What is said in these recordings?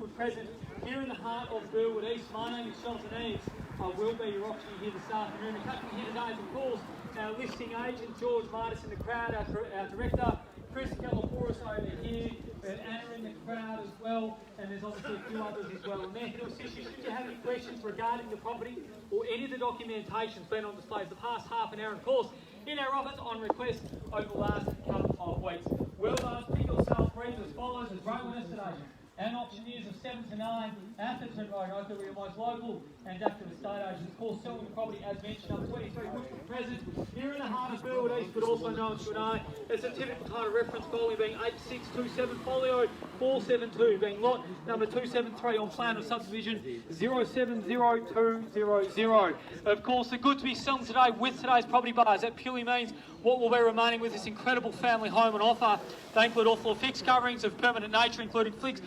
Witchwood Crescent here in the heart of Burwood East. My name is Shelton Eves. I will be your auctioneer here this afternoon. Accompanying here today is, of course, our listing agent, George Martis, in the crowd, our director, Chris Galapouros over here, we have Anna in the crowd as well, and there's obviously a few others as well. And they're here to assist you should you have any questions regarding the property or any of the documentation that's been on display for the past half an hour, of course, in our office on request over the last couple of weeks. Well done, pick yourself read as follows as Rowan today. And auctioneers of 7 to 9, Atherton Road, Oakleigh, your most local and active estate agents. Of course, selling the property as mentioned, number 23, Witchwood Crescent, here in the heart of Burwood East, but also known to an eye. It's a typical title reference, following being 8627, folio 472, being lot number 273 on plan of subdivision 070200. Of course, the goods we selling today with today's property buyers, that purely means what will be remaining with this incredible family home on offer. They include all floor fixed coverings of permanent nature, including fixed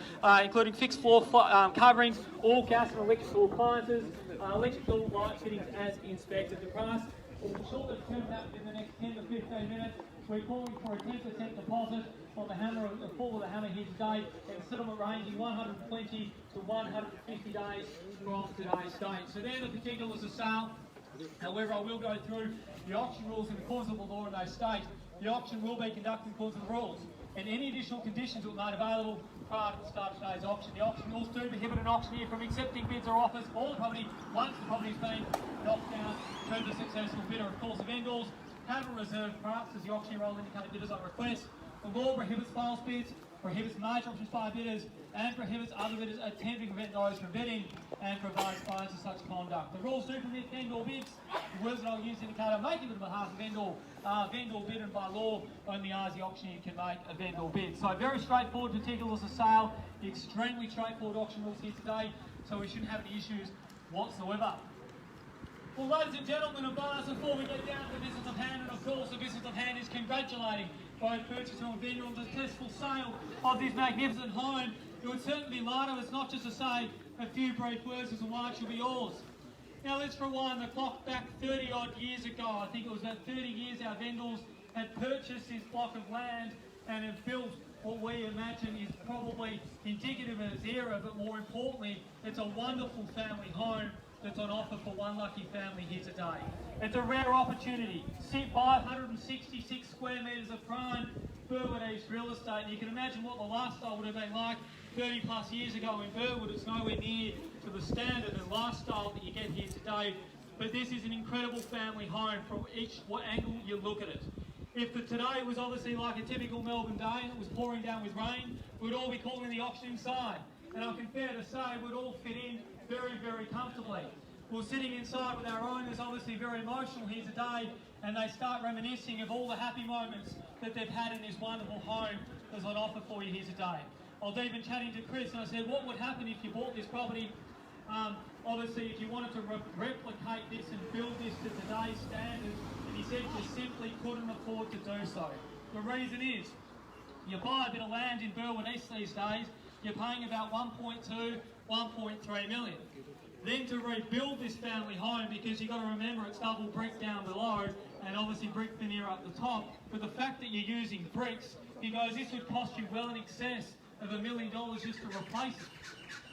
floor coverings, all gas and electrical appliances, electrical light fittings as inspected. The price will be shortly determined that within the next 10 to 15 minutes. We're calling for a 10% deposit on the hammer, the fall of the hammer here today, and settlement ranging 120 to 150 days from today's date. So they're the particulars of sale. However, I will go through the auction rules in accordance with the law in those states. The auction will be conducted in accordance with the rules, and any additional conditions will be made available prior to the start of today's auction. The auction rules do prohibit an auctioneer from accepting bids or offers for the property once the property has been knocked down to the successful bidder. Of course, the vendors have a reserve price as the auctioneer will indicate bidders on request. The law prohibits false bids, prohibits major options by bidders, and prohibits other bidders attempting to prevent those from bidding, and provides fines for such conduct. The rules do permit vendor bids. The words that I'll use indicate I'm making it on behalf of vendor bid, and by law only as the auctioneer can make a vendor bid. So very straightforward particulars of sale, extremely straightforward auction rules here today, so we shouldn't have any issues whatsoever. Well, ladies and gentlemen of buyers, before we get down to the business of hand, and of course the business of hand is congratulating both purchaser and vendor on the successful sale of this magnificent home, it would certainly be light of us not just to say a few brief words as to why it should be yours. Now let's rewind the clock back 30 odd years ago. I think it was about 30 years our vendors had purchased this block of land and have built what we imagine is probably indicative of its era, but more importantly, it's a wonderful family home that's on offer for one lucky family here today. It's a rare opportunity. 566 square metres of prime Burwood East real estate, and you can imagine what the lifestyle would have been like 30 plus years ago in Burwood. It's nowhere near to the standard and lifestyle that you get here today, but this is an incredible family home from what angle you look at it. If today was obviously like a typical Melbourne day and it was pouring down with rain, we'd all be calling the auction inside, and I can fair to say we'd all fit in very, very comfortably. We're sitting inside with our owners, obviously very emotional here today, and they start reminiscing of all the happy moments that they've had in this wonderful home that's on offer for you here today. I was even chatting to Chris and I said, what would happen if you bought this property? Obviously, if you wanted to replicate this and build this to today's standards, and he said you simply couldn't afford to do so. The reason is, you buy a bit of land in Burwood East these days, you're paying about 1.2, 1.3 million. Then to rebuild this family home, because you've got to remember it's double brick down below and obviously brick veneer up the top, but the fact that you're using bricks, he goes, this would cost you well in excess of $1 million just to replace it.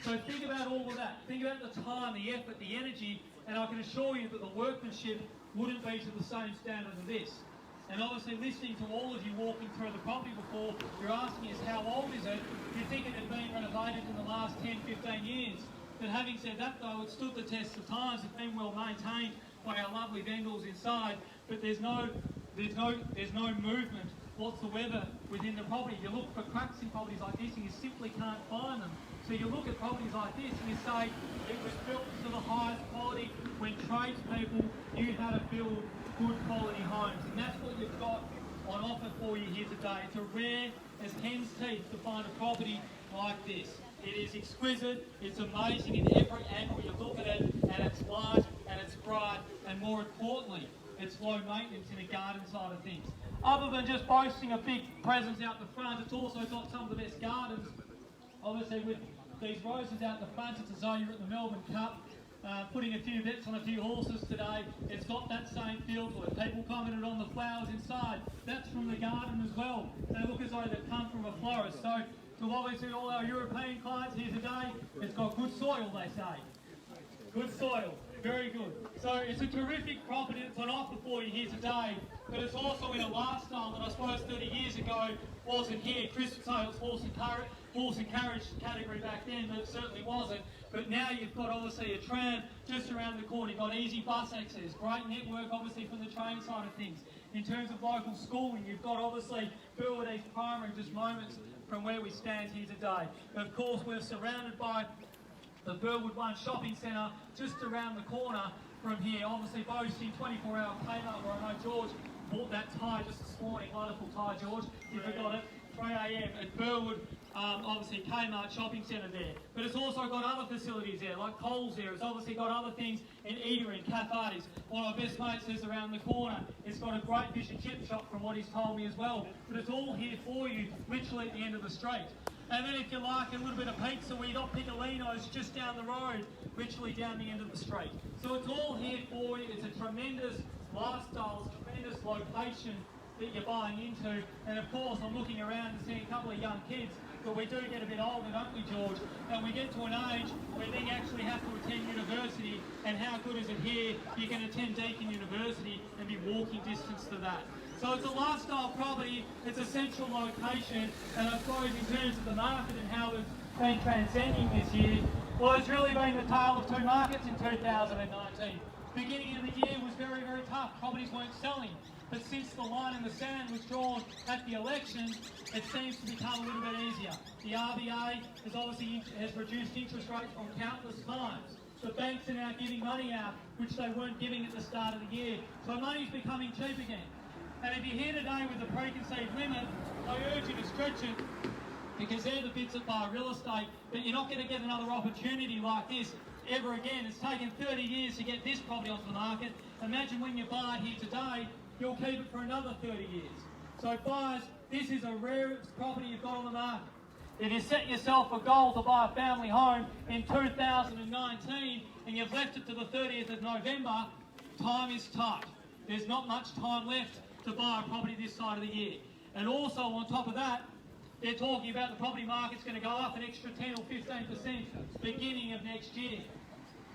So think about all of that. Think about the time, the effort, the energy, and I can assure you that the workmanship wouldn't be to the same standard as this. And obviously listening to all of you walking through the property before, you're asking us how old is it? You think it had been renovated in the last 10, 15 years. But having said that though, it stood the test of times. It's been well maintained by our lovely vendors inside, but there's no movement whatsoever within the property. You look for cracks in properties like this and you simply can't find them. So you look at properties like this and you say it was built to the highest quality when tradespeople knew how to build good quality homes, and that's what you've got on offer for you here today. It's a rare as hen's teeth to find a property like this. It is exquisite, it's amazing in every angle you look at it, and it's light and it's bright, and more importantly, it's low maintenance in the garden side of things. Other than just boasting a big presence out the front, it's also got some of the best gardens. Obviously with these roses out the front, it's as though you're at the Melbourne Cup, putting a few bets on a few horses today. It's got that same feel to it. People commented on the flowers inside. That's from the garden as well. They look as though they've come from a florist. So to obviously all our European clients here today, soil, they say. Good soil, very good. So it's a terrific property that's on offer for you here today, but it's also in a lifestyle that I suppose 30 years ago wasn't here. Chris would say it was horse and carriage category back then, but it certainly wasn't. But now you've got obviously a tram just around the corner, you've got easy bus access, great network obviously from the train side of things. In terms of local schooling, you've got obviously Burwood East Primary just moments from where we stand here today. And of course we're surrounded by the Burwood One shopping centre just around the corner from here, obviously boasting 24-hour Kmart, where I know George bought that tie just this morning. Wonderful tie, George, if you got it. 3 a.m. at Burwood, obviously Kmart shopping centre there. But it's also got other facilities there, like Coles there. It's obviously got other things in eatery and cafes. One of my best mates says around the corner, it's got a great fish and chip shop from what he's told me as well. But it's all here for you, literally at the end of the street. And then if you like a little bit of pizza, we got Piccolino's just down the road, literally down the end of the street. So it's all here for you. It's a tremendous lifestyle, it's a tremendous location that you're buying into. And of course, I'm looking around and seeing a couple of young kids, but we do get a bit older, don't we, George? And we get to an age where they actually have to attend university, and how good is it here? You can attend Deakin University and be walking distance to that. So it's a lifestyle property, it's a central location, and I suppose in terms of the market and how it's been transcending this year, well, it's really been the tale of two markets in 2019. Beginning of the year was very, very tough. Properties weren't selling. But since the line in the sand was drawn at the election, it seems to become a little bit easier. The RBA has reduced interest rates on countless times. The banks are now giving money out, which they weren't giving at the start of the year. So money's becoming cheap again. And if you're here today with a preconceived limit, I urge you to stretch it, because they're the bits that buy real estate, but you're not going to get another opportunity like this ever again. It's taken 30 years to get this property onto the market. Imagine when you buy it here today, you'll keep it for another 30 years. So buyers, this is a rarest property you've got on the market. If you set yourself a goal to buy a family home in 2019 and you've left it to the 30th of November, time is tight. There's not much time left to buy a property this side of the year. And also on top of that, they're talking about the property market's going to go up an extra 10 or 15% beginning of next year.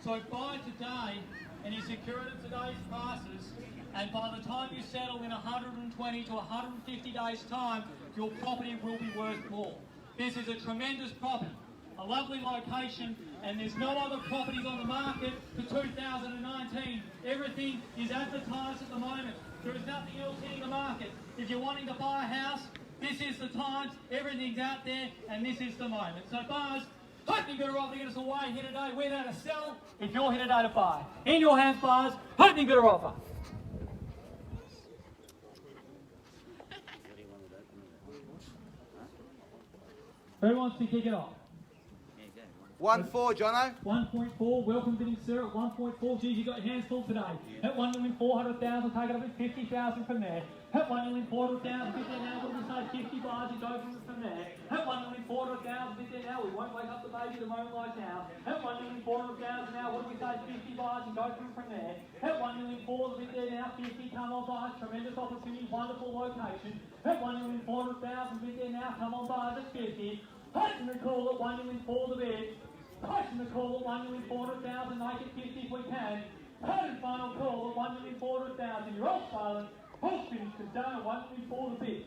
So buy today and you secure it at today's prices, and by the time you settle in 120 to 150 days' time, your property will be worth more. This is a tremendous property, a lovely location, and there's no other properties on the market for 2019. Everything is advertised at the moment. There is nothing else in the market. If you're wanting to buy a house, this is the time. Everything's out there, and this is the moment. So buyers, hope you're better off to get us away here today. We're there to sell. If you're here today to buy. In your hands, buyers, hope you're better offer. Who wants to kick it off? 1-4, Jono. 1.4, welcome bidding, sir, at 1.4. Geez, you got your hands full today. At 1,400,000, take it up at 50,000 from there. At 1,400,000, bid there now, what do we say, 50 buyers, you go from there. At 1,400,000, bid there now, we won't wake up the baby the moment like now. At 1,400,000 now, what do we say, 50 buyers, and go from there. At 1,400,000, bid there now, 50, come on buyers, tremendous opportunity, wonderful location. At 1,400,000, bid there now, come on buyers at 50. Placing the call at 1,400,000 the bid. Placing the call at 1,400,000, make it 50 if we can. Third final call at 1,400,000. You're all silent. Push finish is done at 1,400,000 the bid.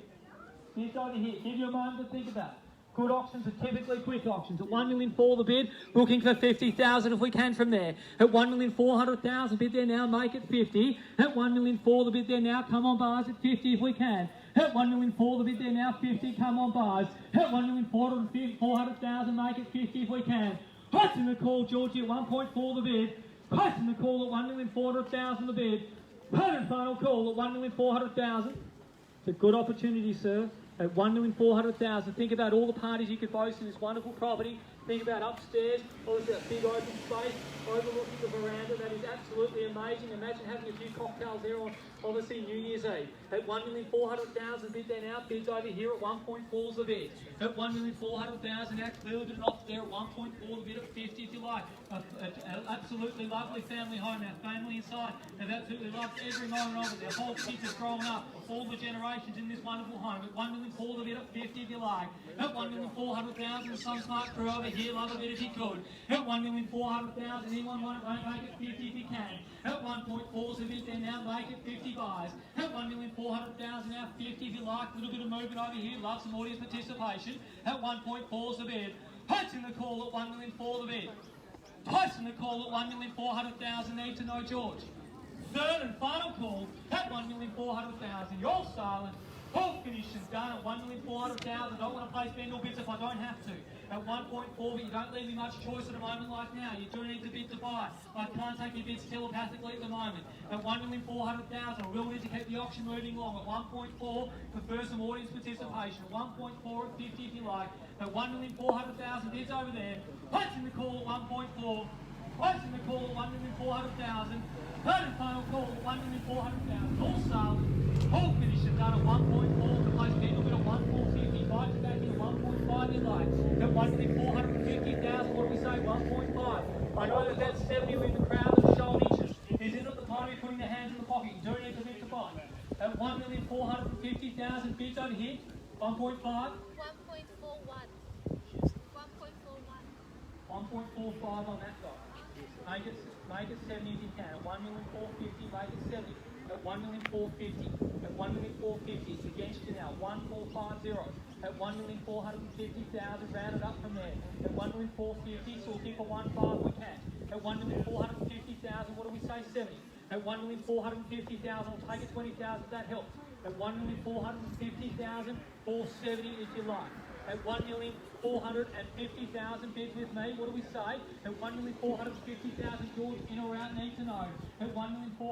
Here's over here. Give you a moment to think about it. Good auctions are typically quick auctions. At 1,400,000 the bid, looking for 50,000 if we can from there. At 1,400,000 bid there now, make it 50. At 1,400,000 the bid there now, come on buyers at 50 if we can. At 1,400,000 the bid there now, 50, come on buyers. At 1,400,000, make it 50 if we can. Placing the call, Georgie, at 1.4 the bid. Placing the call at 1,400,000 the bid. Third final call at 1,400,000. It's a good opportunity, sir. At 1,400,000. Think about all the parties you could boast in this wonderful property. Think about upstairs, obviously that big open space, overlooking the veranda. That is absolutely amazing. Imagine having a few cocktails there on, obviously, New Year's Eve. At 1,400,000 bid there now, bids over here at 1.4 the bid. At 1,400,000, now clearly bid off there at 1.4 the bid at 50 if you like. An absolutely lovely family home. Our family inside have absolutely loved every moment of it. Their whole kids have grown up, all the generations in this wonderful home. At 1,400,000 the bid at 50 if you like. At 1,400,000, some smart crew over here, love a bit if you could. At 1,400,000, anyone want it, won't make it 50 if you can. At 1.4's a bid there now, make it 50 buys. At 1,400,000 now, 50 if you like. A little bit of movement over here, love some audience participation. At 1.4's the bid. Hut's in the call at 1,400,000 the bid. Hut's in the call at 1,400,000, need to know George. Third and final call at 1,400,000. You're silent. All finished and done at 1,400,000. I don't want to place vendor bids if I don't have to. At 1.4, but you don't leave me much choice at a moment like now. You do need to bid to buy. I can't take your bids telepathically at the moment. At 1,400,000, I will need to keep the auction moving along. At 1.4, prefer some audience participation. At 1.4 at 50 if you like. At 1,400,000 bids over there. Hut's in the call at 1.4. Hut's in the call at 1,400,000. Third and final call at 1,400,000. All silent. All finished and done at 1.4. The place vendor bid at 1,450. Bikes back in at 1.5 you like. At 1,450,000, what do we say? 1.5. I know that that's 70 in the crowd that's showing interest. Is it at the time you're putting their hands in the pocket? You do need to bid to buy. At 1,450,000 bids over here. 1.5. 1.41. 1.45 on that guy. Make it 70 if you can. At 1,450,000, make it 70. At 1,450,000. At 1,450,000, it's against you now. 1,450. At 1,450,000, round it up from there. At 1,450,000, so we'll keep a 1.5 we can. At 1,450,000, what do we say? 70. At 1,450,000, we'll take it 20,000, that helps. At 1,450,000, 470 if you like. At 1,450,000 bids with me, what do we say? At 1,450,000, George, in or out, need to know. At 1,450,000, I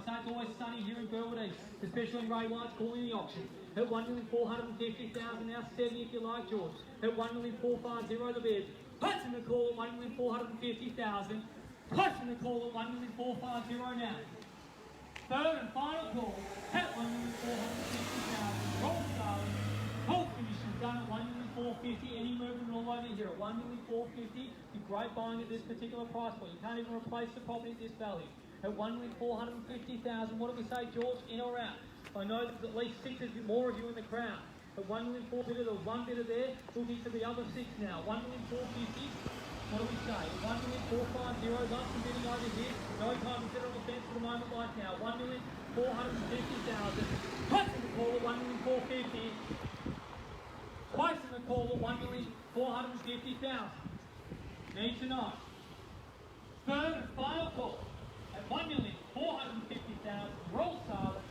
say it's always sunny here in Burwood East, especially when Ray White's calling the auction. At 1,450,000, now 70 if you like, George. At 1,450,000 the bid. Hut's in the call at 1,450,000. Hut's in the call at 1,450,000 now. Third and final call at 1,450,000. Roll silent. Whole finish is done at 1,450,000. Any movement all over here at 1,450,000. Be great buying at this particular price point. You can't even replace the property at this value. At 1,450,000, what do we say, George? In or out? I know there's at least 6 more of you in the crowd. At 1,450,000, there was one bidder there. Looking for the other 6 now. 1,450,000. What do we say? 1,450,000. Lots of bidding over here. No time to sit on the fence for the moment like now. 1,450,000. Hut's in the call at 1,450,000. Twice in the call at 1,450,000. Need to know. Third and final call at 1,450,000. Roll silent.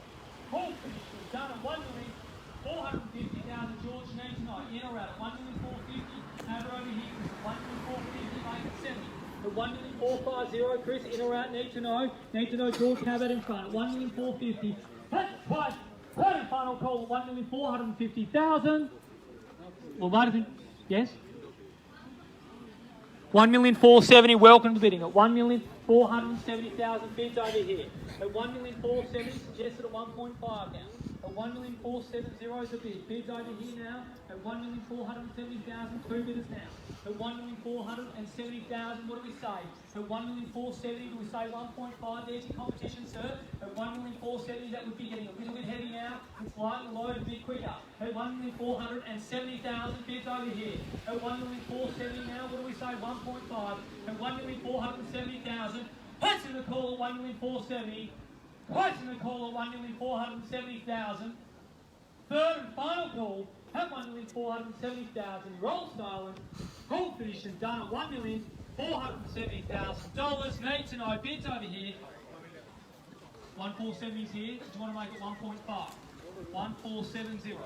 Call finish was done at 1,450,000. George, need to know. In or out at 1,450,000. Have it over here, Chris. At 1,450,000, make it 70. At 1,450,000, Chris. In or out, need to know. Need to know, George. Have that in front. At 1,450,000. That's twice. Third and final call at 1,450,000. Well, Martin, yes? 1,470,000, welcome to bidding. At 1,470,000 bids over here. At 1,470,000, suggested at 1.5 now. At 1,470,000 is a bid. Bids over here now. At 1,470,000, 2 bidders now. At 1,470,000, what do we say? At 1,470,000, do we say 1.5? There's your competition, sir. At 1,470,000, that would be getting a little bit heavy now. It's slightly low, a bit quicker. At 1,470,000 bids over here. At 1,470,000 now, what do we say? 1.5. At 1,470,000, Hut's in the call at 1,470,000. Hut's in the call at 1,470,000. Third and final call at 1,470,000. Roll silent. Call finish and done at $1,470,000. Need to know bids over here. 1,470 is here. Do you want to make it 1.5? 1,470.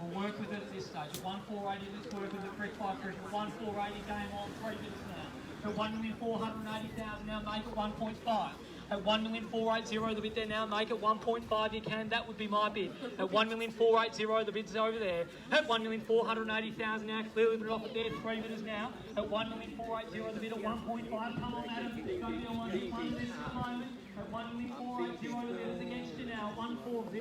We'll work with it at this stage. At 1,480, let's work with it. Correct by correct. At 1,480, game on. 3 bids now. At 1,480,000 now, make it 1.5. At 1,480,000 the bid there now, make it 1.5 you can, that would be my bid. At 1,480,000 the bid's over there. At 1,480,000 now, clearly bid off at there, 3 bidders now. At 1,480,000 the bid at 1.5, come on Adam, it's going to be a 1 minute at the moment. At 1,480,000, the bid is against you now. 140.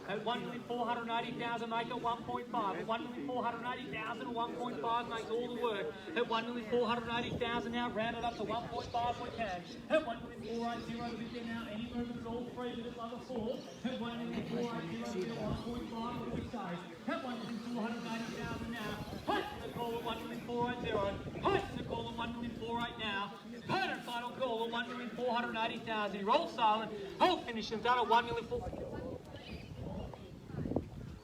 At 1,480,000, make it 1.5. At 1,480,000, 1.5 makes all the work. At 1,480,000 now, round it up to 1.5 we can. At 1,480,000, the bid there now. Any movements, all three bidders over 4. At 1,480,000, bid at 1.5, what do we say? At 1,480,000 now. Push the call at 1,480,000. Push the call at 1,480,000 now. Heard and final call at 1,480,000. He rolls silent. Hold finish and done at 1,480,000.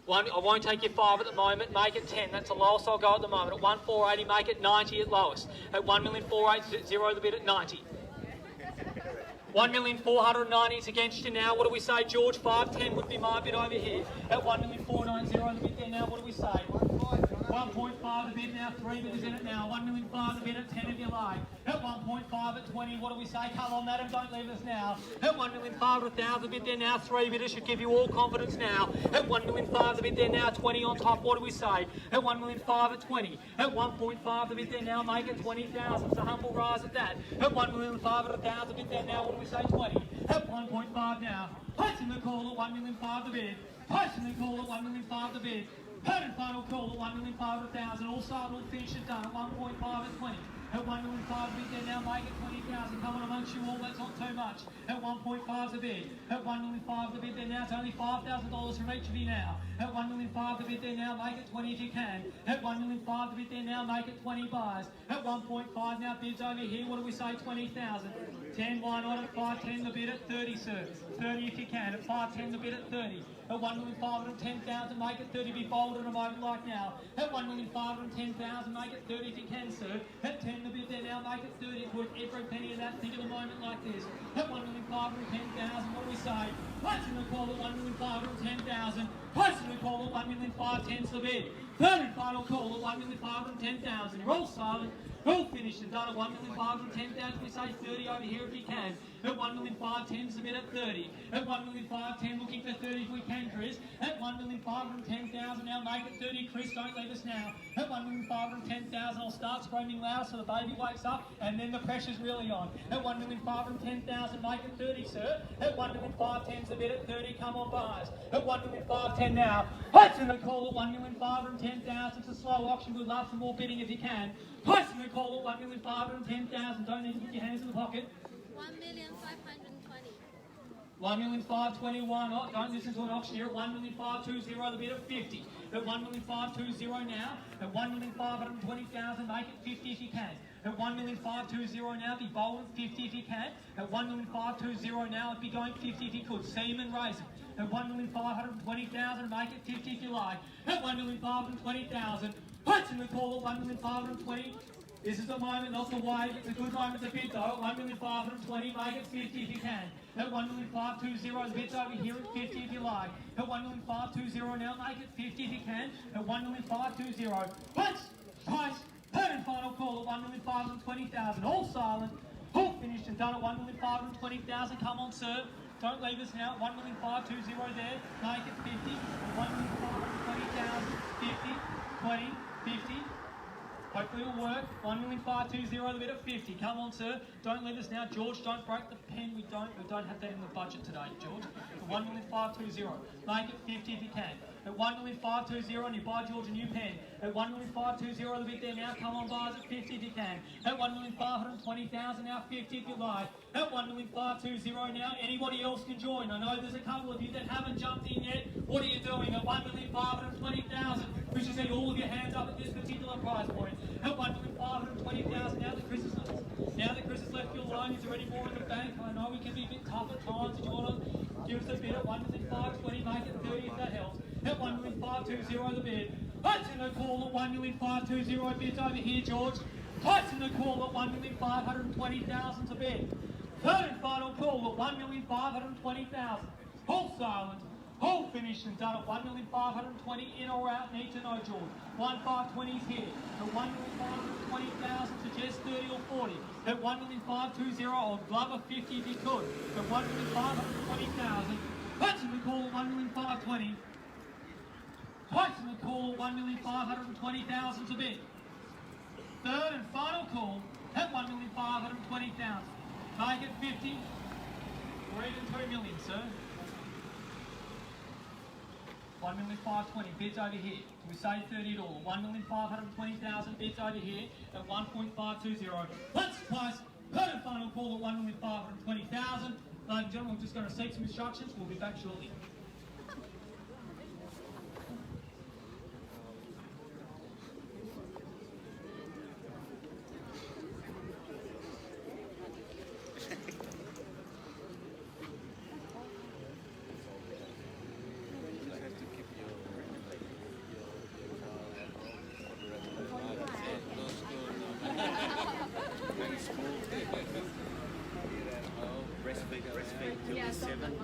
I won't take your 5 at the moment. Make it 10. That's the lowest I'll go at the moment. At 1,480, make it 90 at lowest. At 1,480,000, the bid at 90. 1,490,000 is against you now. What do we say, George? 510 would be my bid over here. At 1,490,000, the bid there now. What do we say? 1.5 the bid now. 3 bidders in it now. 1,500,000 the bid at 10 if you like. At 1.5 at 20. What do we say? Come on, madam, don't leave us now. At 1,500,000 the bid there now. 3 bidders should give you all confidence now. At 1,500,000 the bid there now. 20 on top. What do we say? At 1,500,000 at 20. At 1.5 the bid there now. Make it 20,000. It's a humble rise at that. At 1,500,000 at 1,000 the bid there now. What do we say? 20. At 1.5 now. Placing the call at 1,500,000 the bid. Placing the call at 1,500,000 the bid. Heard and final call at 1,500,000. All sold, all finished and done at 1.5 at 20. At 1,500,000 bid there now, make it 20,000. Come on amongst you all, that's not too much. At 1.5 the bid. At 1,500,000 the bid there now, it's only $5,000 from each of you now. At 1,500,000 the bid there now, make it 20 if you can. At 1,500,000 the bid there now, make it 20 buys. At 1.5 now, bids over here, what do we say? 20,000. 10, why not? At 510 the bid at 30, sir. 30 if you can. At 510 the bid at 30. At 1,510,000, make it 30. Be bold at a moment like now. At 1,510,000, make it 30 if you can, sir. At 10 the bid there now, make it 30. Put every penny of that. Think of a moment like this. At 1,510,000, what do we say? Placing the call at 1,510,000. Placing the call at 1,510,000 the bid. Third and final call at 1,510,000. You're all silent. All finished and done at 1,510,000. We say 30 over here if you can. At 1,510,000 submit at 30. At 1,510,000 looking for 30 if we can, Chris. At 1,510,000 now make it 30. Chris, don't leave us now. At 1,510,000 I'll start screaming loud so the baby wakes up and then the pressure's really on. At 1,510,000 make it 30, sir. At 1,510,000 submit at 30. Come on, buyers. At 1,510,000 now. Placing the call at 1,510,000. It's a slow auction. We'd love some more bidding if you can. Placing the call at 1,510,000. Don't need to put your hands in the pocket. 1,520,000. 1,521,000. Oh, don't listen to an auctioneer. At 1,520,000. The bid at 50. At 1,520,000 now. At 1,520,000. Make it 50 if you can. At 1,520,000 now. Be bold at 50 if you can. At 1,520,000 now. It'd be going 50 if you could. Seaman Racing. At 1,520,000. Make it 50 if you like. At 1,520,000. Placing the call at 1,520,000. This is the moment, not the wave. It's a good moment to bid though. At 1,520,000, make it 50 if you can. At 1,520,000, the bid's over here at 50 if you like. At 1,520,000 now, make it 50 if you can. At 1,520,000. Punch, price, third and final call at 1,520,000. All silent, all finished and done at 1,520,000. Come on, sir. Don't leave us now. 1,520,000 there. Make it 50. At 1,520,000. 50, 20, 50. Hopefully it'll work. 1,520,000 the bid at 50. Come on, sir. Don't leave us now. George, don't break the pen. We don't have that in the budget today, George. At 1,520,000. Make it 50 if you can. At 1,520,000 and you buy George a new pen. At 1,520,000 the bid there now. Come on, buyers at 50 if you can. At 1,520,000 now, 50 if you like. At 1,520,000 now, anybody else can join. I know there's a couple of you that haven't jumped in yet. What are you doing? At 1,520,000. We should see all of your hands up at this particular price point. At 1,520,000 now that Chris has left. Now that Chris has left you alone, is there any more in the bank? I know we can be a bit tough at times. If you want to give us a bid at 1,520,000, make it 30 if that helps. At 1,520,000 the bid. Placing the call at 1,520,000 bids over here, George. Placing the call at 1,520,000 to bid. Third and final call at 1,520,000. All silent. All finished and done at 1,520,000 in or out. Need to know, George. 1,520 is here. At 1,520,000 suggest 30 or 40. At 1,520,000, I'll glove a 50 if you could. At 1,520,000. Placing the call at 1,520,000. Placing the call at 1,520,000 to bid. Third and final call at 1,520,000. Make it 50. We're even 2 million, sir. 1,520,000 bids over here. We say 30 at all. 1,520,000 bids over here at 1.520. Let's close. Heard a final call at 1,520,000. Ladies and gentlemen, we're just going to seek some instructions. We'll be back shortly. Breastfeed till he's 7.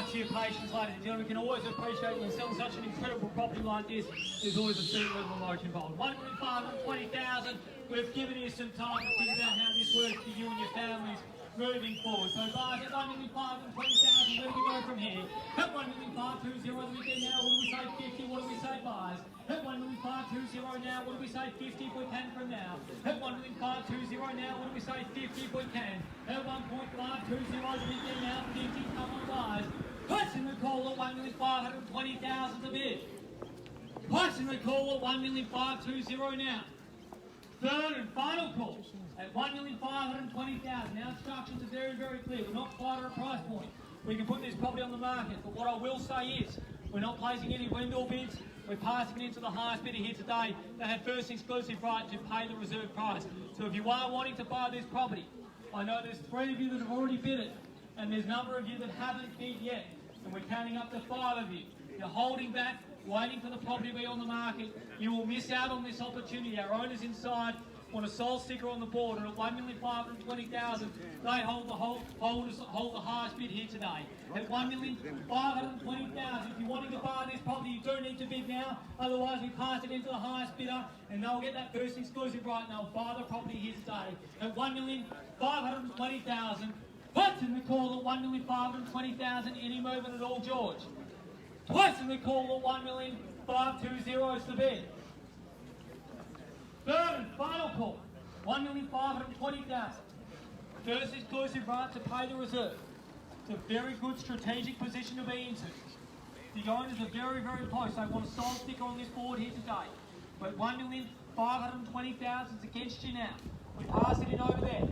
much for your patience, ladies and gentlemen. We can always appreciate when selling such an incredible property like this, there's always a certain level of emotion involved. 1,520,000. We've given you some time to think about how this works for you and your families moving forward. So buyers at 1,520,000, where do we go from here? At 1,520,000, what do we get now? What do we say 50? What do we say buyers? At 1,520,000 now, what do we say 50 if we can from now? At 1,520,000 now, what do we say 50 if we can? At 1.520, what do we get now? 50, come on buyers. Placing the call at 1,520,000 to bid. Placing the call at 1,520,000 now. Third and final call at 1,520,000. Now instructions are very, very clear. We're not quite at a price point. We can put this property on the market, but what I will say is we're not placing any vendor bids. We're passing it into the highest bidder here today. They have first exclusive right to pay the reserve price. So if you are wanting to buy this property, I know there's 3 of you that have already bid it, and there's a number of you that haven't bid yet, and we're counting up to 5 of you. You're holding back, waiting for the property to be on the market. You will miss out on this opportunity. Our owners inside want a sold sticker on the board, and at 1,520,000, they hold the highest bid here today. At 1,520,000, if you're wanting to buy this property, you do need to bid now. Otherwise, we pass it into the highest bidder, and they'll get that first exclusive right, and they'll buy the property here today. At 1,520,000, what's in the call at 1,520,000? Any movement at all, George? Twice in the call at 1,520,000 is the bid. Third and final call, 1,520,000. First exclusive right to pay the reserve. It's a very good strategic position to be into. The owners are very, very close. They want a sold sticker on this board here today. But 1,520,000 is against you now. We pass it in over there.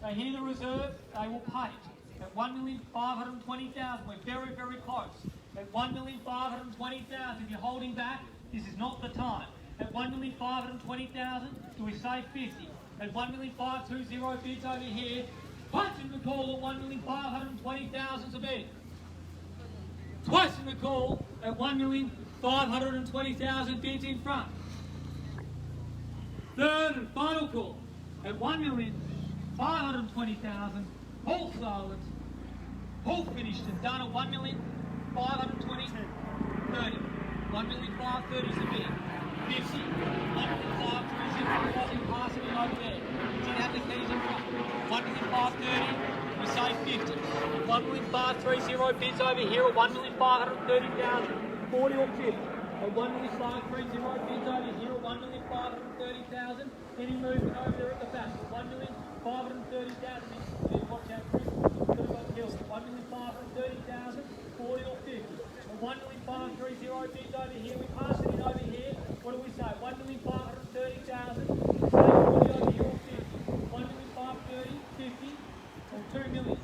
They hear the reserve, they will pay it. At 1,520,000, we're very, very close. At 1,520,000, if you're holding back, this is not the time. At 1,520,000, do we say 50? At 1,520 bids over here, punching the call at 1,520,000 a bid. Twice in the call at 1,520,000 bids in front. Third and final call at 1,520,000. All silence. All finished and done at 1,520,000. 30. 1,530 is the bid. 50. 1,530 wasn't passing it over there. Didn't have the keys in front. 1,530. We say 50. 1,530 bids over here at 1,530,000. 40 or 50. At 1,530 bids over here at 1,530,000. Any movement over there at the back. 1,530,000. Watch out, Chris. Could have got killed. 1,530,000. 40 or 50. At 1,530 bids over here. We pass it in over here. What do we say? 1,530,000. Say 40 over here or 50. 1,530, 50, or 2 million.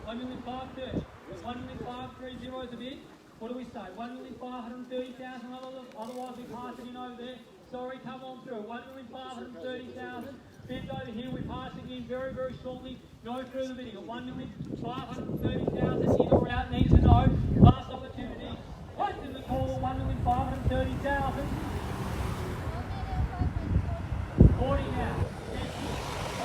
1,530. 1,530 is a bid. What do we say? 1,530,000. Otherwise, we pass it in over there. Sorry, come on through. 1,530,000. Bids over here. We pass it in very, very shortly. No further bidding. At 1,530,000. In or out, need to know. Last opportunity. What's in the call at 1,530,000? 40 now.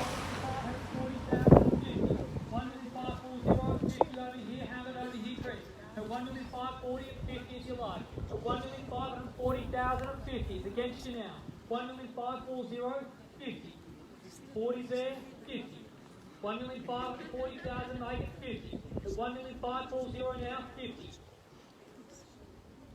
1,540,000. 1,540 over here. Have it over here, Chris. At 1,540 and 50 if you like. At 1,540,000 and 50 is against you now. 1,540, 50. 40's there, 50. 1,540,000, make it 50. At 1,540 now, 50.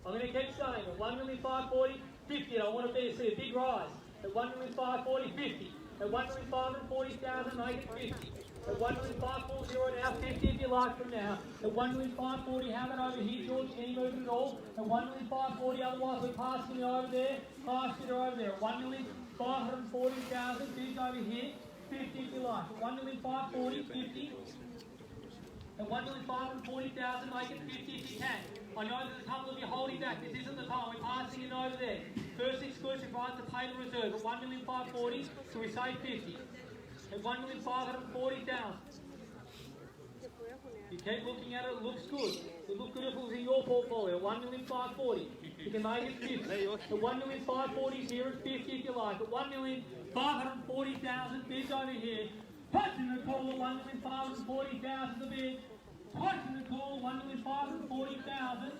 I'm going to keep saying at 1,540, 50. I want to see a big rise. At 1,540, 50. At 1,540,000, make it 50. At 1,540 now, 50 if you like from now. At 1,540, have it over here, George. Any movement at all? At 1,540, otherwise we're passing it over there. Pass it over there. At 1,540,000, bids over here. 50 if you like. At 1,540, 50. At 1,540,000, make it 50 if you can. I know there's a couple of you holding back. This isn't the time. We're passing it over there. First exclusive right to pay the reserve at 1,540, so we say 50. At 1,540,000. You keep looking at it, it looks good. It looks good if it was in your portfolio. 1,540,000. You can make it 50. At 1,540,000 here at 50 if you like. At 1,540,000 bids over here. Punching the call at 1,540,000 the bid. Twice in the call, 1,540,000.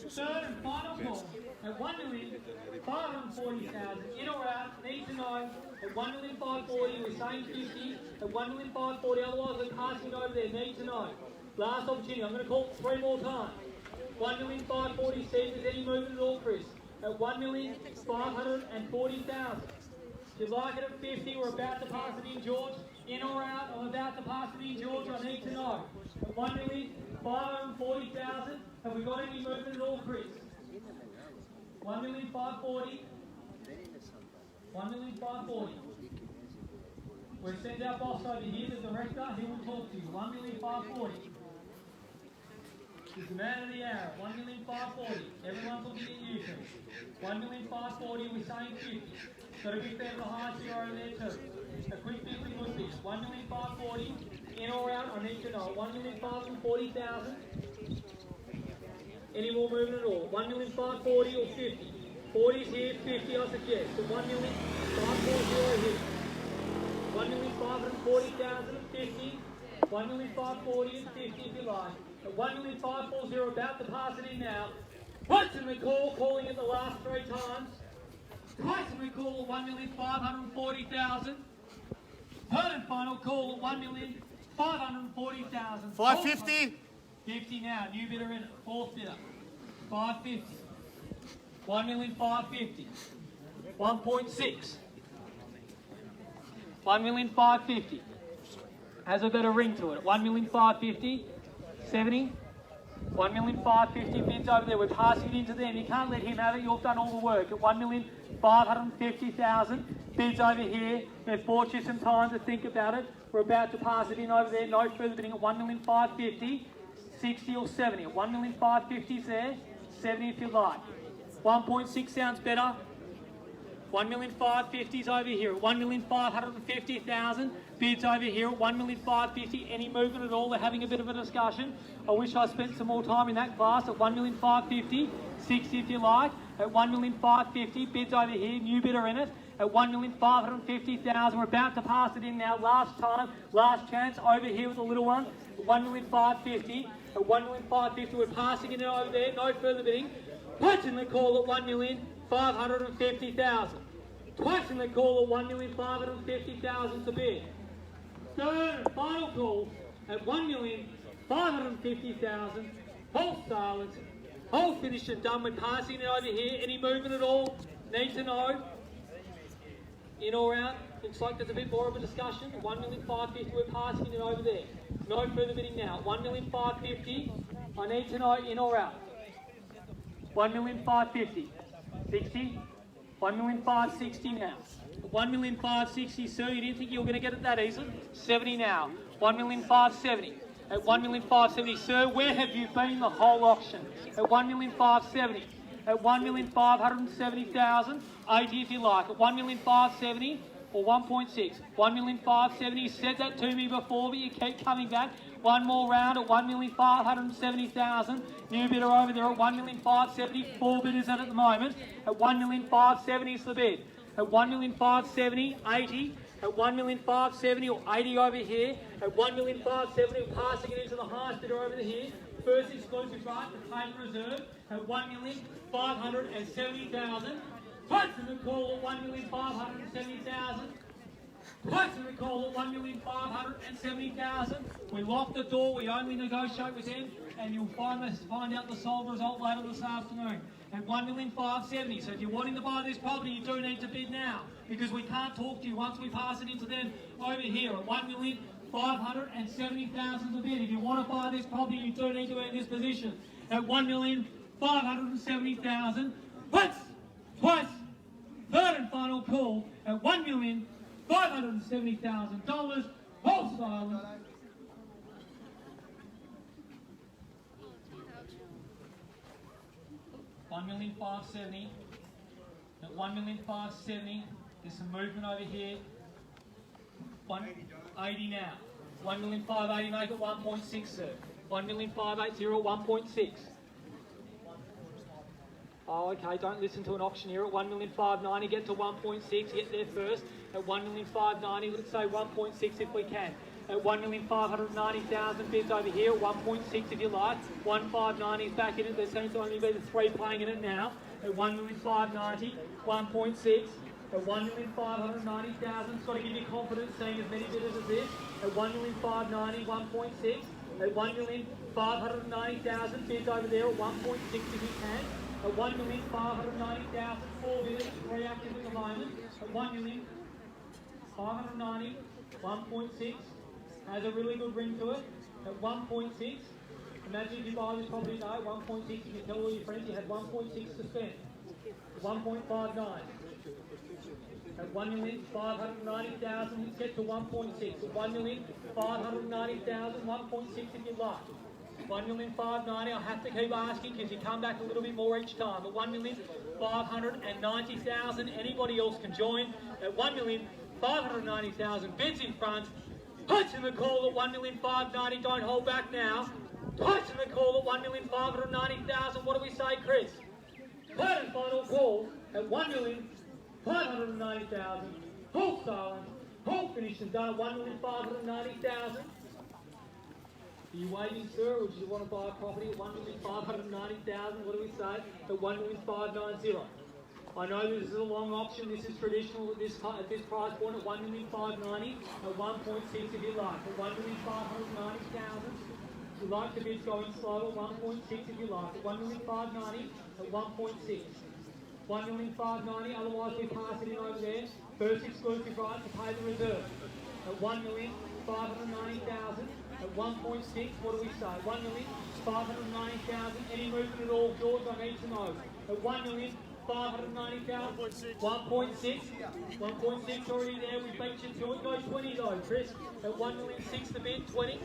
Third and final call at 1,540,000. In or out, need to know at 1,540,000. We're saying 50 at 1,540,000. Otherwise, we're passing over there. Need to know. Last opportunity. I'm going to call it 3 more times. 1,540,000. See if there's any movement at all, Chris. At 1,540,000. If you like it at 50, we're about to pass it in, George. In or out, I'm about to pass it in, George. I need to know. At 1,540,000. Have we got any movement at all, Chris? 1,540,000. 1,540,000. We've sent our boss over here, the director. He will talk to you. 1,540,000. He's the man of the hour. 1,540,000. Everyone's looking at you, Chris. 1,540,000. We're saying 50. Got to be fair to the highest bidder over there too. A quick 50 good fix. 1,540,000. In or out, I need to know. 1,540,000. Any more movement at all? 1,540,000 or 50? 40's here, 50 I suggest. So 1,540,000 here. 1,540,000 and 50. 1,540,000 and 50 if you like. At 1,540,000, about to pass it in now. Once in the call, calling it the last 3 times. Twice in the call at 1,540,000. Third and final call at 1,540,000. 550. 50 now, new bidder in it, fourth bidder. 550. 1,550,000. 1.6. 1,550,000. Has a better ring to it. 1,550,000. 70. 1,550,000 bids over there. We're passing it into them. You can't let him have it. You've done all the work. At 1,550,000 bids over here. They've bought you some time to think about it. We're about to pass it in over there. No further bidding at 1,550,000. 60 or 70. 1,550,000 is there. 70 if you like. 1.6 sounds better. 1,550,000 is over here. 1,550,000 bids over here at 1,550,000. Any movement at all? They're having a bit of a discussion. I wish I spent some more time in that class at 1,550,000. 60 if you like. At 1,550,000 bids over here. New bidder in it. At 1,550,000. We're about to pass it in now. Last time, last chance over here with the little one. 1,550,000. At 1,550,000, we're passing it over there. No further bidding. Twice in the call at 1,550,000. Twice in the call at 1,550,000 to bid. Third and final call at 1,550,000. Whole silence. Whole finished and done. We're passing it over here. Any movement at all? Need to know. In or out? Looks like there's a bit more of a discussion. 1,550,000, we're passing it over there. No further bidding now. 1,550,000. I need to know in or out. 1,550,000. 60. 1,560,000 now. 1,560,000, sir. You didn't think you were going to get it that easy. 70 now. 1,570,000. At 1,570,000, sir, where have you been the whole auction? At 1,570,000. At 1,570,000. 80 if you like. At 1,570,000. Or 1.6. 1,570,000. You said that to me before, but you keep coming back. One more round at 1,570,000. New bidder over there at 1,570,000. 4 bidders in at the moment. At 1,570,000 is the bid. At 1,570,000, 80. At 1,570,000 or 80 over here. At 1,570,000, we're passing it into the highest bidder over here. First exclusive right to claim reserve at 1,570,000. Twice in the call at 1,570,000. Twice in the call at 1,570,000. We lock the door, we only negotiate with them, and you'll find out the sold result later this afternoon at 1,570,000. So if you're wanting to buy this property, you do need to bid now, because we can't talk to you once we pass it into them over here at 1,570,000 to bid. If you want to buy this property, you do need to be in this position at 1,570,000. Once, twice, third and final call at $1,570,000. Hold silent. $1,570,000. At $1,570,000. There's some movement over here. 180 now. 1,580,000. Make it 1.6, sir. 1,580,000 at 1.6. Oh, okay, don't listen to an auctioneer at 1,590,000, get to 1.6, get there first at 1,590,000, let's say 1.6 if we can. at 1,590,000. Bids over here at 1.6 if you like. 1,590 is back in it. There seems to only be the three playing in it now. At 1,590,000, 1.6. At 1,590,000, it's got to give you confidence seeing as many bidders as this. At 1,590,000, 1.6. At 1,590,000, bids over there at 1.6 if you can. At 1,590,000, 4 bidders, 3 active at the moment. At 1,590,000, 1.6, has a really good ring to it. At 1.6, imagine if you buy this property now, 1.6, if you tell all your friends you had 1.6 to spend. 1.59. At 1,590,000, you get to 1.6. At 1,590,000, 1.6 if you like. 1,590,000, I have to keep asking because you come back a little bit more each time. At 1,590,000, anybody else can join. At 1,590,000, bids in front. Heights in the call at 1,590,000, don't hold back now. Heights in the call at 1,590,000, what do we say, Chris? Third and final call at 1,590,000. Halt silent. Halt finished and done at 1,590,000. Are you waiting, sir, or do you want to buy a property at 1,590,000? What do we say? At 1,590,000. I know this is a long option. This is traditional at this price point at 1,590,000. At 1.6 if you like. At 1,590,000. If you like the bids going slow at 1.6 if you like. At 1,590,000. At 1.6. 1,590,000. Otherwise we pass it in over there. First exclusive right to pay the reserve. At 1,590,000. At 1.6, what do we say? 1,590,000. Any movement at all, George? I need to know. At 1,590,000. 1.6. 1.6 already there. We beat you to it. Go 20 though, Chris. At 1,600,000 the bid. 20.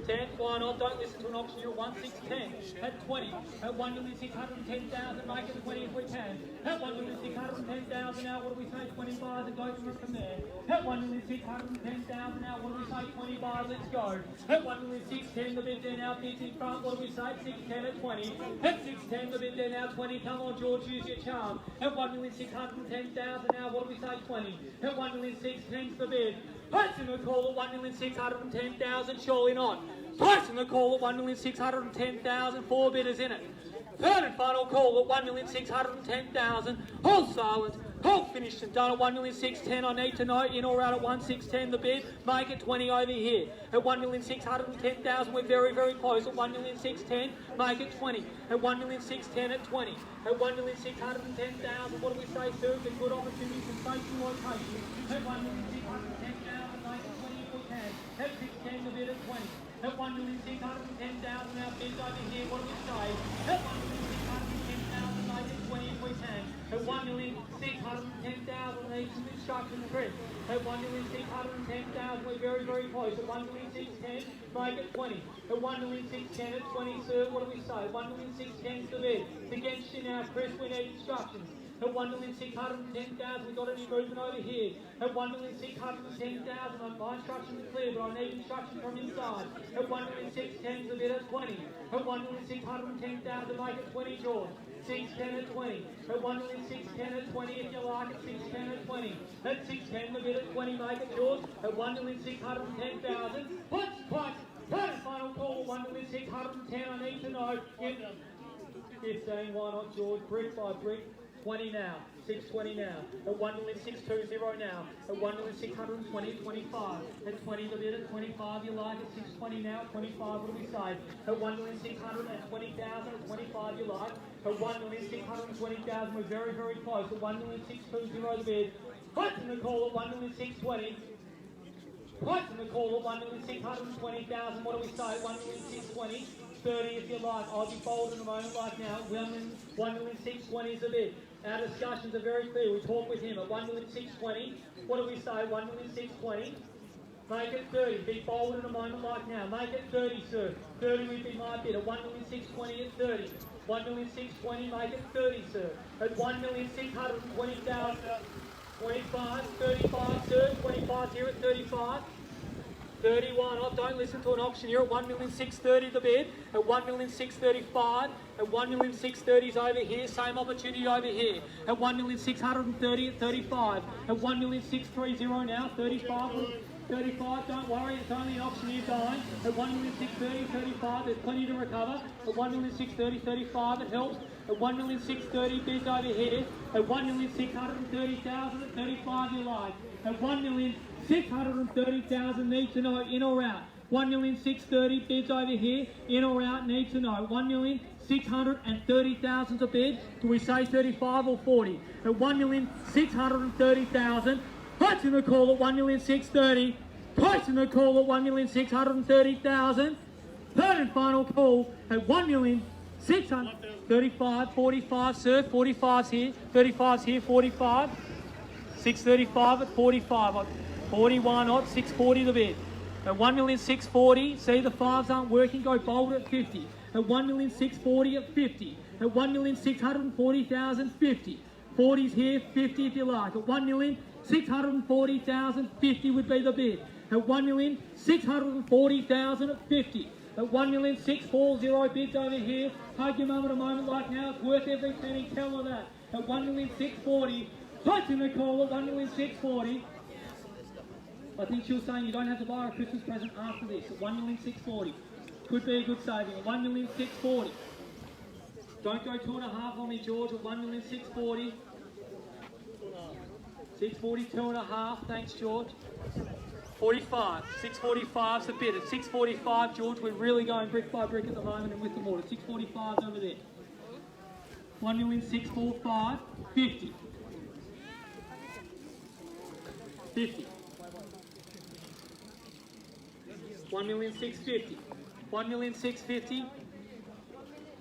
10. Why not? Don't listen to an auction. You're at 1,610. At 20. At 1,610,000. Make it 20 if we can. At 1,610,000 now. What do we say? 20 bars and go from there. At 1,610,000 now. What do we say? 20 bars. Let's go. At 1,610 the bid there now. Bids in front. What do we say? 610 at 20. At 610 the bid there now. 20. Come on, George. Use your charm. At 1,610,000 now. What do we say? 20. At 1,610 the bid. Heights in the call at 1,610,000. Surely not. Heights in the call at 1,610,000. 4 bidders in it. Third and final call at 1,610,000. Hold silent. Hold finished and done at 1,610,000. I need to know in or out at 1,610 the bid. Make it 20 over here. At 1,610,000 we're very, very close. At 1,610,000 make it 20. At 1,610,000 at 20. At 1,610,000 what do we say, sir? It's a good opportunity for station location. At 1,610,000 make it 20 if we can. At 610 the bid at 20. At 1,610,000 our bids over here. What do we say? At 1,610,000 make it 20 if we can. At 1,610,000 needs some instructions, Chris. At 1,610,000 we're very, very close. At 1,610,000 make it 20. At 1,610,000 at 20, sir, what do we say? 1,610,000 the bid. It's against you now, Chris. We need instructions. At 1,610,000 we've got any movement over here. At 1,610,000 my instructions are clear, but I need instructions from inside. At 1,610,000 the bid at 20. At 1,610,000 make it 20, George. 610 at 20. At 1,610,000 at 20 if you like. At 610 at 20. At 610 the bid at 20 make it, George. At 1,610,000. Punch, punch. Third and final call. 1,610,000 I need to know. 15, why not, George? Brick by brick. 20 now, 620 now, at 1,620 now, at 1,620, 25, at 20 the bid, at 25 you like, at 620 now, at 25 what do we say, at 1,620,000, at 25 you like, at 1,620,000 we're very, very close, at 1,620 the bid, Heights in the call at 1,620, Heights in the call at 1,620,000, what do we say, 1,620, 30 if you like, I'll be bold in a moment like now, 1,620 is a bid. Our discussions are very clear. We talk with him at 1,620. What do we say? 1,620. Make it 30. Be bold in a moment like now. Make it 30, sir. 30 would be my bid. At 1,620 at 30. 1,620. Make it 30, sir. At 1,620,000. 25. 35, sir. 25 here at 35. 31 off, don't listen to an auctioneer at 1,630,000 the bid, at 1,635,000, at 1,630,000 is over here, same opportunity over here, at 1,630,000 at 35, at 1,630,000 now, 35, 35, don't worry, it's only an auctioneer going. At 1,630,000, 35, there's plenty to recover. At 1,630,000, 35, it helps. At 1,630,000, bids over here. At 1,630,000, at 35, you like. At 1,630,000, need to know, in or out. 1,630,000, bids over here, in or out, need to know. 1,630,000 a bid. Do we say 35 or 40? At 1,630,000, punching the call at 1,630,000, punching the call at 1,630,000. Third and final call at 1,635,000, 45, sir, 45's here, 35's here, 45. 635 at 45, 41 odd, 640 the bid. At 1,640,000, see the fives aren't working, go bold at 50. At 1,640,000 at 50. At 1,640,000, 50. 40's here, 50 if you like. At 1,640,000, 50 would be the bid. At 1,640,000 at 50. At 1,640,000 bids over here. Hug your mum at a moment like now, it's worth every penny, tell her that. At 1,640,000, punching the call at 1,640,000. I think she was saying you don't have to buy a Christmas present after this. At 1,640,000. Could be a good saving. At 1,640,000. Don't go 2.5 on me, George. At 1,640,000. 640, 2.5. Thanks, George. 45. 645's the bid. At 645, George, we're really going brick by brick at the moment and with the mortar. 645's over there. 1,645,000. 50. 50. 1,650,000. 1,650,000.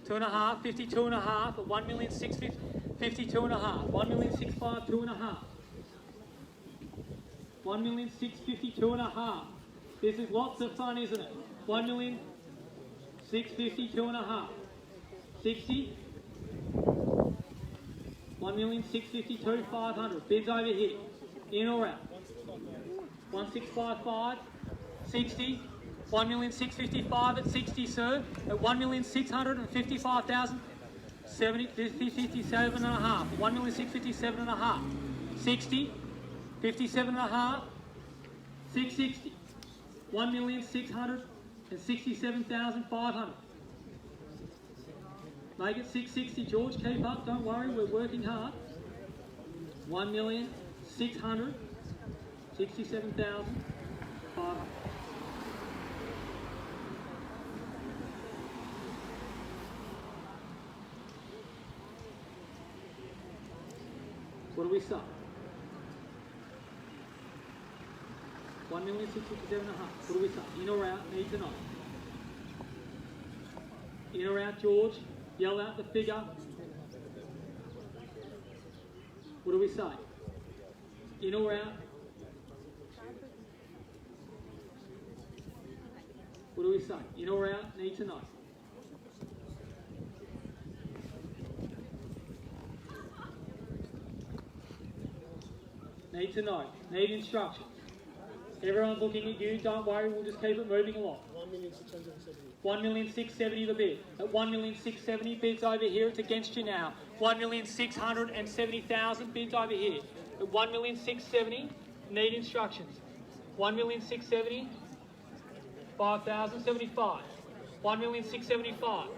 2.5. 52.5. At 1,650,000. 52.5. 1,650,000. 2.5. 1,650,000. 2.5. This is lots of fun, isn't it? 1,650,000. 2.5. 60. 1,650,000. 500. Bids over here. In or out? 1,655,000. 60. 1,655,000 at 60, sir. At 1,655,000. 70, 57.5. 1,657.5. 60. 57.5. 660. 1,667,500. Make it 660, George. Keep up. Don't worry. We're working hard. 1,667,500. What do we say? 1,657,500. What do we say? In or out? Need to know. In or out, George? Yell out the figure. What do we say? In or out? What do we say? In or out? Need to know. Need to know. Need instructions. Everyone's looking at you. Don't worry. We'll just keep it moving along. 1,670,000 the bid. At 1,670,000 bids over here. It's against you now. 1,670,000 bids over here. At 1,670,000, need instructions. 1,670,000, 5,000, 75. 1,675,000.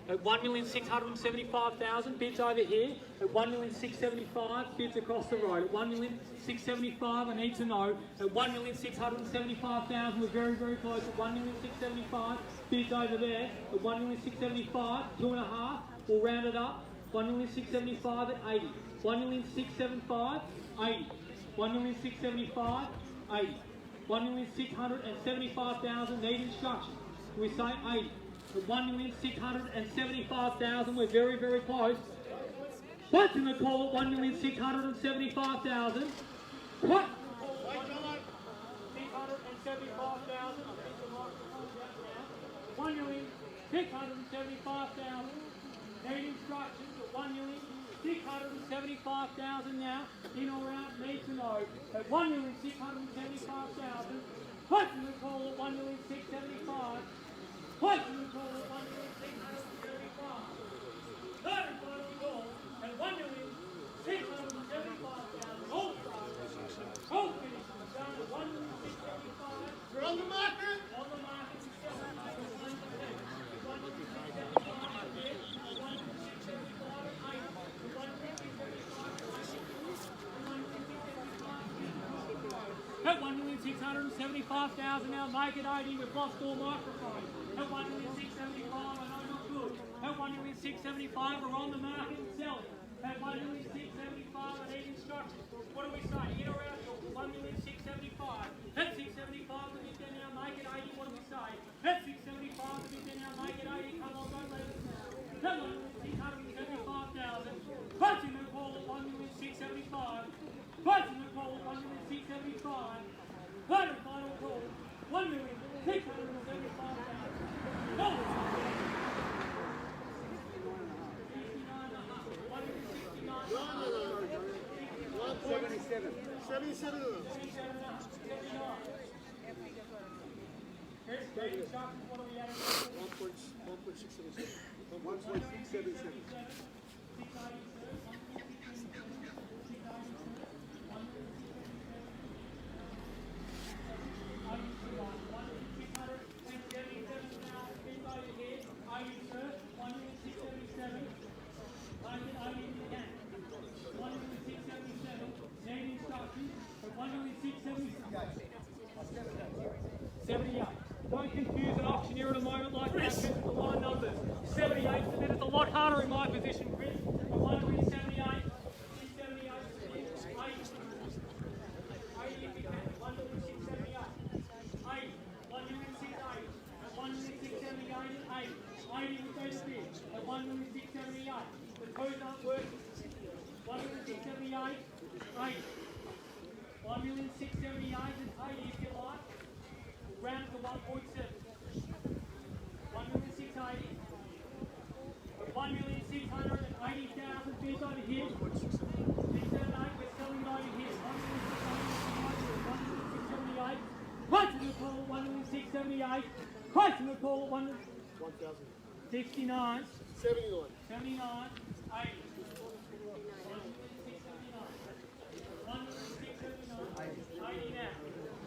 At 1,675,000 bids over here. At 1,675,000 bids across the road. At 1,675,000, I need to know. At 1,675,000, we're very, very close. At 1,675,000 bids over there. At 1,675,000, 2.5. We'll round it up. 1,675,000 at 80. 1,675,000, 80. 1,675,000, 80. 1,675,000 need instructions. We say 80. At 1,675,000, we're very, very close. What's in the call at 1,675,000? What? 675,000. 1,675,000. Need instructions at 1,675,000 now. In or out, need to know. At 1,675,000. What's in the call at 1,675,000? What's in the call at 1,635,000? Third and final call at 1,675,000. All finishes done at 1,675,000. $675,000 now. Make it 80. We've lost all microphones. At $1,675,000, I know not good. At $1,675,000, we're on the market and selling. At $1,675,000, I need instructions. What do we say? In or out? $1,675,000. At $675,000, we're there now. Make it 80. What do we say? At $675,000, we're there now. Make it 80. Come on, don't let us now. At $1,675,000. Punching the call at $1,675,000. Punching the call at $1,675,000. Final call. $1,675,000. Don't confuse an auctioneer at a moment like that with the line numbers. 78 for that. It's a lot harder in my position, Chris. At 178, 78, 80 if you can. 1,678, 80, 1,680, at 1,678, 80, 80 with those bids. At 1,678, the codes aren't working. 1,678, 80, 1,678 and 80 if you like. Round to 1.7. 1,680,000. 1,680,000 bids over here. 678, we're selling it over here. 1,678. Price in the call at 1,678. Price in the call at 1,069. 79. 79. 80. 1,679. 80 now.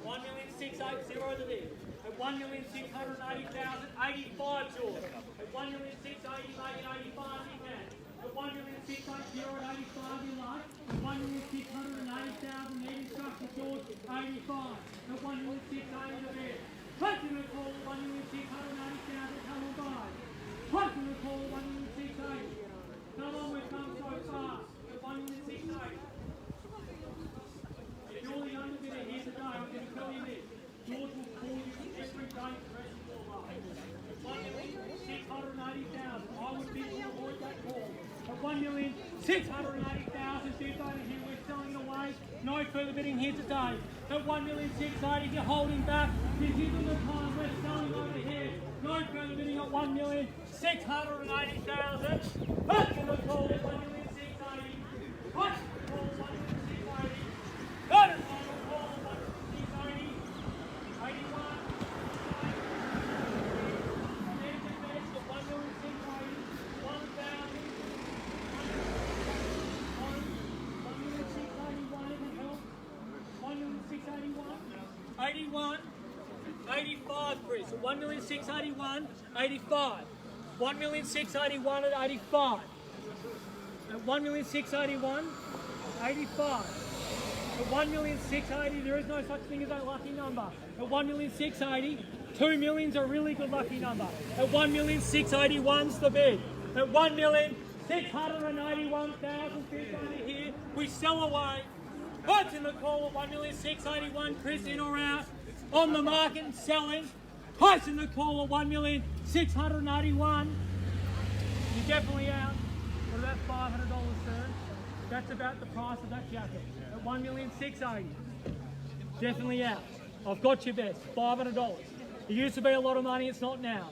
1,680 the bid. At 1,680,000, 85, George. At 1,680, make it 85 you can. At 1,680 at 85 you like. At 1,680,000, need instructions, George, 85. At 1,680 the bid. Taking the call at 1,680,000, come on by. Taking the call at 1,680. Come on, we've come so fast. At 1,680. If you're the underbidder here today, I'm going to tell you this. George will call you every day for the rest of your life. At 1,680,000, I would bid to avoid that call. At 1,680,000, bids over here, we're selling it away. No further bidding here today. At 1,680,000, you're holding back. This isn't the time, we're selling over here. No further bidding at 1,680,000. Back to the call at 1,680,000. Back to the call at 1,680,000. That is final call at 1,680,000. 81. There's the best at 1,680,000. 1,000. 1,681, it can help. 1,681. 81. 85, Chris. 1,681,000, 85. 1,681,000 at 85. At 1,681,000, 85. At 1,680,000, there is no such thing as a lucky number. At 1,680,000, 2 million's a really good lucky number. At 1,681,000's the bid. At 1,681,000 bids over here, we sell away. What's in the call at 1,681,000, Chris, in or out? On the market and selling. Price in the call at 1,681,000. You're definitely out. What about $500, sir? That's about the price of that jacket. At 1,680,000. Definitely out. I've got your best. $500. It used to be a lot of money, it's not now.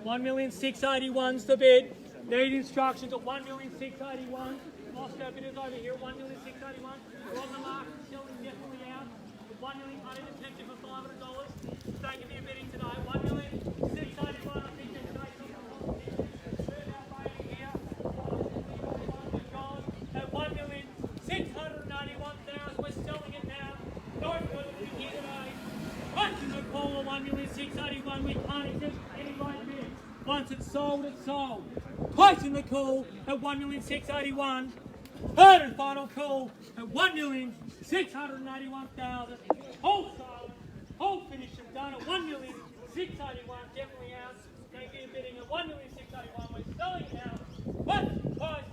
1,681,000's the bid. Need instructions at 1,681,000. Lost our bidders over here at 1,681,000. We're on the market selling, definitely out. At 1,000,000, I need to tempt you for $500. Thank you for your bidding today. 1,681,000, I think there's no here. At 1,681,000, we're selling it now. Don't put it here today. Punching the call at 1,681,000, we can't accept any right bid. Once it's sold, it's sold. Placing the call at 1,681,000. Third and final call at 1,681,000. Wholesale. Full finish of done at 1,681,000, definitely out. Thank you, bidding at 1,681,000. We're selling it now. First price,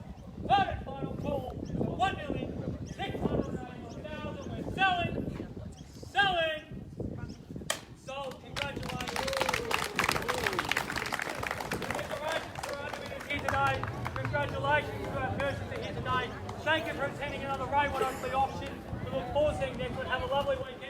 third and final call, 1,681,000. We're selling. Sold. Congratulations. Congratulations to our purchaser here today. Thank you for attending another Oakleigh auction. We look forward to seeing you next one. Have a lovely week.